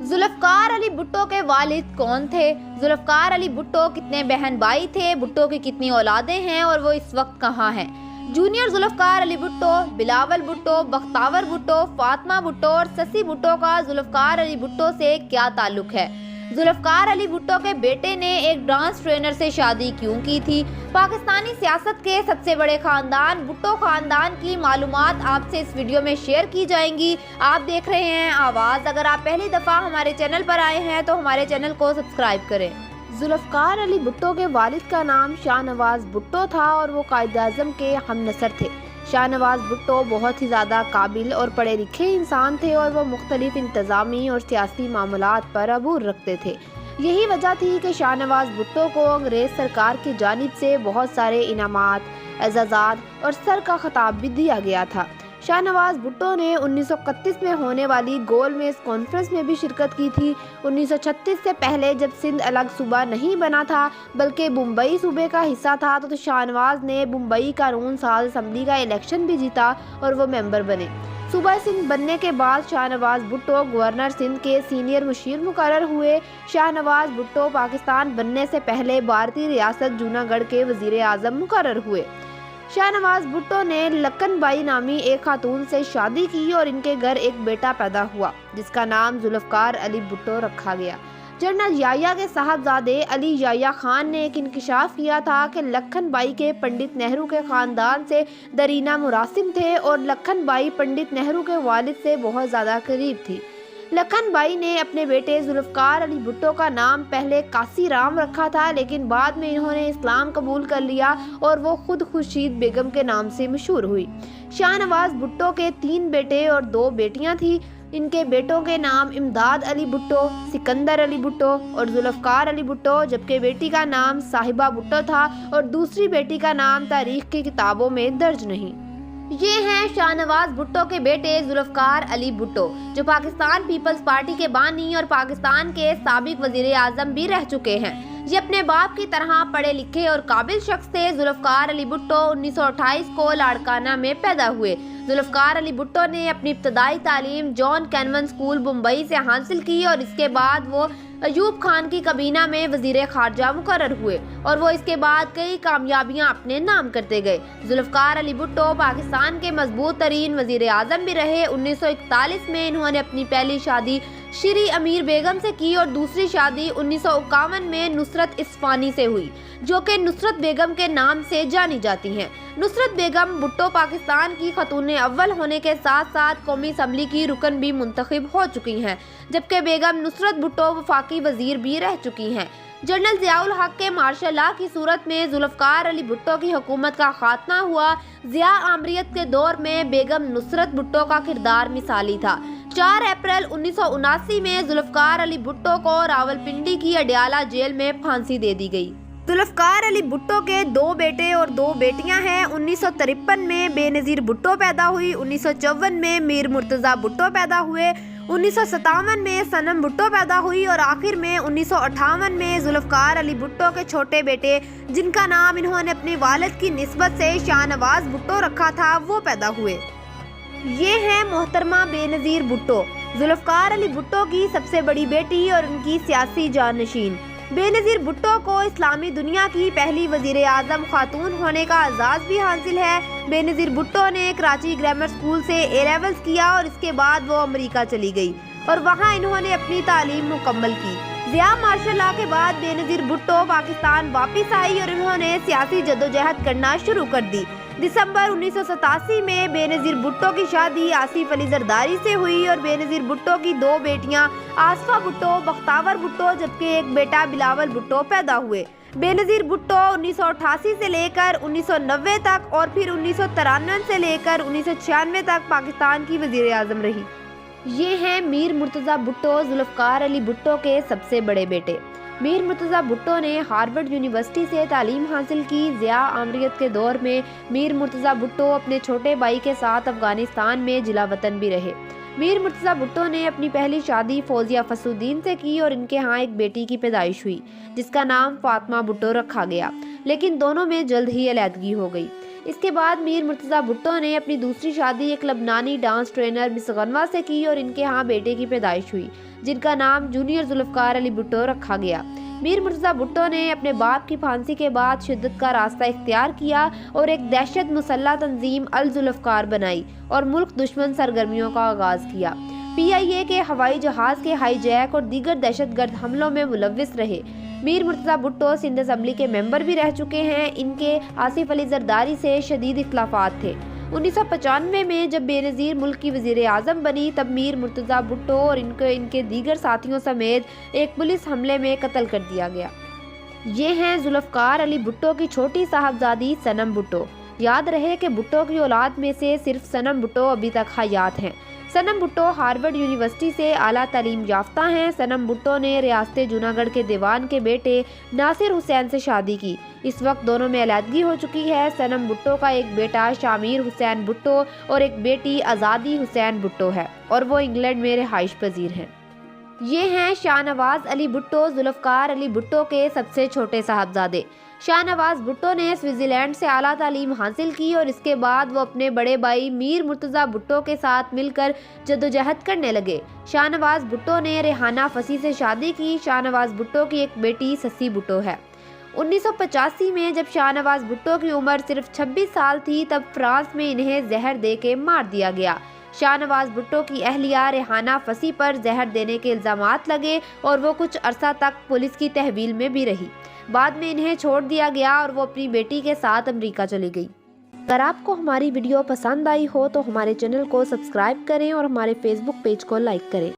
जुल्फ़कार अली भुट्टो के वालिद कौन थे? जुल्फ़कार अली भुट्टो कितने बहन भाई थे? भुट्टो की कितनी औलादें हैं और वो इस वक्त कहाँ हैं? जूनियर जुल्फ़कार अली भुट्टो, बिलावल भुट्टो, बख्तावर भुट्टो, फातिमा भुट्टो और शशि भुट्टो का जुल्फ़कार अली भुट्टो से क्या ताल्लुक है? जुल्फ़कार अली भुट्टो के बेटे ने एक डांस ट्रेनर से शादी क्यों की थी? पाकिस्तानी सियासत के सबसे बड़े खानदान भुट्टो खानदान की मालूमात आपसे इस वीडियो में शेयर की जाएंगी। आप देख रहे हैं आवाज़। अगर आप पहली दफ़ा हमारे चैनल पर आए हैं तो हमारे चैनल को सब्सक्राइब करें। जुल्फ़कार अली भुट्टो के वालिद का नाम शाहनवाज भुट्टो था और वो कायद-ए-आज़म के हमनसर थे। शाहनवाज भुट्टो बहुत ही ज़्यादा काबिल और पढ़े लिखे इंसान थे और वो मुख्तलिफ इंतज़ामी और सियासी मामलात पर अबूर रखते थे। यही वजह थी कि शाहनवाज भुट्टो को अंग्रेज़ सरकार की जानिब से बहुत सारे इनामात, एज़ाज़ात और सर का खिताब भी दिया गया था। शाहनवाज भुट्टो ने 1931 में होने वाली गोल मेज कॉन्फ्रेंस में भी शिरकत की थी। 1936 से पहले जब सिंध अलग सूबा नहीं बना था बल्कि मुंबई सूबे का हिस्सा था तो शाहनवाज ने मुंबई कानून साज असम्बली का इलेक्शन भी जीता और वो मेंबर बने। सूबा सिंध बनने के बाद शाहनवाज भुट्टो गवर्नर सिंध के सीनियर मुशीर मुकर्रर हुए। शाहनवाज भुट्टो पाकिस्तान बनने से पहले भारतीय रियासत जूनागढ़ के वज़ीर आज़म मुकर्रर हुए। शाहनवाज भुट्टो ने लक्कन बाई नामी एक खातून से शादी की और इनके घर एक बेटा पैदा हुआ जिसका नाम जुल्फ़कार अली भुट्टो रखा गया। जनरल याह्या के साहबजादे अली याह्या खान ने एक इंकशाफ किया था कि लक्कन बाई के पंडित नेहरू के ख़ानदान से दरीना मुरासिम थे और लक्कन बाई पंडित नेहरू के वालिद से बहुत ज़्यादा करीब थी। लक्कन बाई ने अपने बेटे जुल्फ़कार अली भुट्टो का नाम पहले कासी राम रखा था लेकिन बाद में इन्होंने इस्लाम कबूल कर लिया और वो खुद खुर्शीद बेगम के नाम से मशहूर हुई। शाहनवाज भुट्टो के 3 बेटे और 2 बेटियां थीं। इनके बेटों के नाम इमदाद अली भुट्टो, सिकंदर अली भुट्टो और जुल्फ़कार अली भुट्टो, जबकि बेटी का नाम साहिबा भुट्टो था और दूसरी बेटी का नाम तारीख की किताबों में दर्ज नहीं। ये हैं शाहनवाज भुट्टो के बेटे जुल्फ़कार अली भुट्टो जो पाकिस्तान पीपल्स पार्टी के बानी और पाकिस्तान के साबिक वज़ीर आज़म भी रह चुके हैं। ये अपने बाप की तरह पढ़े लिखे और काबिल शख्स थे। जुल्फ़कार अली भुट्टो 1928 को लाड़काना में पैदा हुए। जुल्फ़कार अली भुट्टो ने अपनी इब्तदाई तालीम जॉन कैनवेंट स्कूल मुंबई से हासिल की और इसके बाद वो अयूब खान की कबीना में वज़ीर ख़ारजा मुकर्रर हुए और वो इसके बाद कई कामयाबियां अपने नाम करते गए। जुल्फ़कार अली भुट्टो पाकिस्तान के मजबूत तरीन वज़ीर आज़म भी रहे। 1941 में इन्होंने अपनी पहली शादी श्री अमीर बेगम से की और दूसरी शादी 1951 में नुसरत इस्फानी से हुई जो कि नुसरत बेगम के नाम से जानी जाती हैं। नुसरत बेगम भुट्टो पाकिस्तान की खतून अव्वल होने के साथ साथ कौमी असम्बली की रुकन भी मुंतखब हो चुकी हैं, जबकि बेगम नुसरत भुट्टो वफाकी वजीर भी रह चुकी हैं। जनरल ज़ियाउल हक के मार्शल लॉ की सूरत में जुल्फ़कार अली भुट्टो की हुकूमत का खात्मा हुआ। ज़िया आमरीत के दौर में बेगम नुसरत भुट्टो का किरदार मिसाली था। 4 अप्रैल 1979 में जुल्फ़कार अली भुट्टो को रावलपिंडी की अडियाला जेल में फांसी दे दी गई। जुल्फ़कार अली भुट्टो के 2 बेटे और 2 बेटियां हैं। 1953 में बेनज़ीर भुट्टो पैदा हुई। 1954 में मीर मुर्तज़ा भुट्टो पैदा हुए। 1957 में सनम भुट्टो पैदा हुई और आखिर में 1958 में जुल्फ़कार अली भुट्टो के छोटे बेटे जिनका नाम इन्होंने अपने वालिद की निस्बत से शाहनवाज भुट्टो रखा था वो पैदा हुए। ये हैं मोहतरमा बेनज़ीर भुट्टो, जुल्फ़कार अली भुट्टो की सबसे बड़ी बेटी और उनकी सियासी जानशीन। बेनज़ीर भुट्टो को इस्लामी दुनिया की पहली वज़ीर आज़म खातून होने का एजाज़ भी हासिल है। बेनज़ीर भुट्टो ने कराची ग्रामर स्कूल से A-लेवल्स किया और इसके बाद वो अमेरिका चली गई और वहाँ इन्होंने अपनी तालीम मुकम्मल की। ज़िया मार्शल लॉ के बाद बेनज़ीर भुट्टो पाकिस्तान वापस आई और इन्होंने सियासी जद्दोजहद करना शुरू कर दी। दिसंबर 1987 में बेनज़ीर भुट्टो की शादी आसिफ अली जरदारी से हुई और बेनज़ीर भुट्टो की 2 बेटियां आसफा भुट्टो, बख्तावर भुट्टो जबकि एक बेटा बिलावल भुट्टो पैदा हुए। बेनज़ीर भुट्टो 1988 से लेकर 1990 तक और फिर 1993 से लेकर 1996 तक पाकिस्तान की वज़ीर आज़म रही। ये हैं मीर मुर्तज़ा भुट्टो, जुल्फ़कार अली भुट्टो के सबसे बड़े बेटे। मीर मुर्तज़ा भुट्टो ने हार्वर्ड यूनिवर्सिटी से तालीम हासिल की। ज़िया आमरीत के दौर में मीर मुर्तज़ा भुट्टो अपने छोटे भाई के साथ अफगानिस्तान में जिला वतन भी रहे। मीर मुर्तज़ा भुट्टो ने अपनी पहली शादी फौजिया फसूद्दीन से की और इनके यहाँ एक बेटी की पैदाइश हुई जिसका नाम फातिमा भुट्टो रखा गया, लेकिन दोनों में जल्द ही अलहदगी हो गई। اس کے بعد میر مرتضیٰ بھٹو نے اپنی دوسری شادی ایک لبنانی ڈانس ٹرینر مس غنوہ سے کی اور ان کے ہاں بیٹے کی پیدائش ہوئی جن کا نام جونیئر ذوالفقار علی بھٹو رکھا گیا۔ میر مرتضیٰ بھٹو نے اپنے باپ کی پھانسی کے بعد شدت کا راستہ اختیار کیا اور ایک دہشت مسلح تنظیم الذوالفقار بنائی اور ملک دشمن سرگرمیوں کا آغاز کیا۔ PIA کے ہوائی جہاز کے ہائی جیک اور دیگر دہشت گرد حملوں میں ملوث رہے۔ میر مرتضیٰ بھٹو سندھ اسمبلی کے ممبر بھی رہ چکے ہیں۔ ان کے آصف علی زرداری سے شدید اختلافات تھے۔ 1995 میں جب بے نظیر ملک کی وزیر اعظم بنی تب میر مرتضیٰ بھٹو اور ان کے دیگر ساتھیوں سمیت ایک پولیس حملے میں قتل کر دیا گیا۔ یہ ہیں ذوالفقار علی بھٹو کی چھوٹی صاحبزادی صنم بھٹو۔ یاد رہے کہ بھٹو کی اولاد میں سے صرف صنم بھٹو ابھی تک حیات ہیں۔ صنم بھٹو ہارورڈ یونیورسٹی سے اعلیٰ تعلیم یافتہ ہیں۔ صنم بھٹو نے ریاست جوناگڑھ کے دیوان کے بیٹے ناصر حسین سے شادی کی۔ اس وقت دونوں میں علیحدگی ہو چکی ہے۔ صنم بھٹو کا ایک بیٹا شامیر حسین بھٹو اور ایک بیٹی آزادی حسین بھٹو ہے اور وہ انگلینڈ میں رہائش پذیر ہیں۔ یہ ہیں شاہ نواز علی بھٹو، ذوالفقار علی بھٹو کے سب سے چھوٹے صاحبزادے۔ شاہ نواز بھٹو نے سوئٹزرلینڈ سے اعلیٰ تعلیم حاصل کی اور اس کے بعد وہ اپنے بڑے بھائی میر مرتضیٰ بھٹو کے ساتھ مل کر جدوجہد کرنے لگے۔ شاہ نواز بھٹو نے ریحانہ فصیح سے شادی کی۔ شاہ نواز بھٹو کی ایک بیٹی سسی بھٹو ہے۔ 1985 میں جب شاہ نواز بھٹو کی عمر صرف 26 سال تھی تب فرانس میں انہیں زہر دے کے مار دیا گیا۔ شاہ نواز بھٹو کی اہلیہ ریحانہ فصیح پر زہر دینے کے الزامات لگے اور وہ کچھ عرصہ تک پولیس کی تحویل میں بھی رہی۔ بعد میں انہیں چھوڑ دیا گیا اور وہ اپنی بیٹی کے ساتھ امریکہ چلی گئی۔ اگر آپ کو ہماری ویڈیو پسند آئی ہو تو ہمارے چینل کو سبسکرائب کریں اور ہمارے فیس بک پیج کو لائک کریں۔